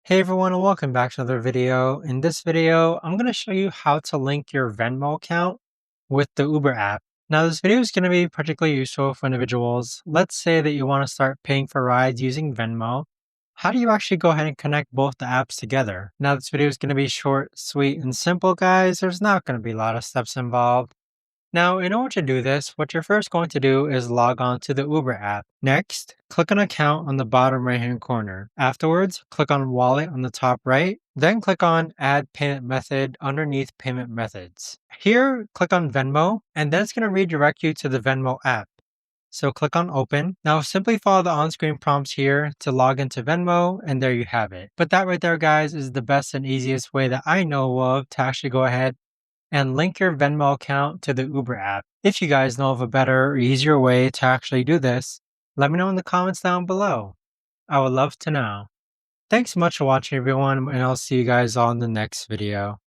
Hey everyone, and welcome back to another video. In this video, I'm going to show you how to link your Venmo account with the Uber app. Now, this video is going to be particularly useful for individuals. Let's say that you want to start paying for rides using Venmo. How do you actually go ahead and connect both the apps together? Now, this video is going to be short, sweet, and simple, guys. There's not going to be a lot of steps involved. Now, in order to do this, what you're first going to do is log on to the Uber app. Next, click on Account on the bottom right-hand corner. Afterwards, click on Wallet on the top right. Then click on Add Payment Method underneath Payment Methods. Here, click on Venmo, and then it's going to redirect you to the Venmo app. So click on Open. Now simply follow the on-screen prompts here to log into Venmo, and there you have it. But that right there, guys, is the best and easiest way that I know of to actually go ahead and link your Venmo account to the Uber app. If you guys know of a better or easier way to actually do this, let me know in the comments down below. I would love to know. Thanks so much for watching, everyone, and I'll see you guys all in the next video.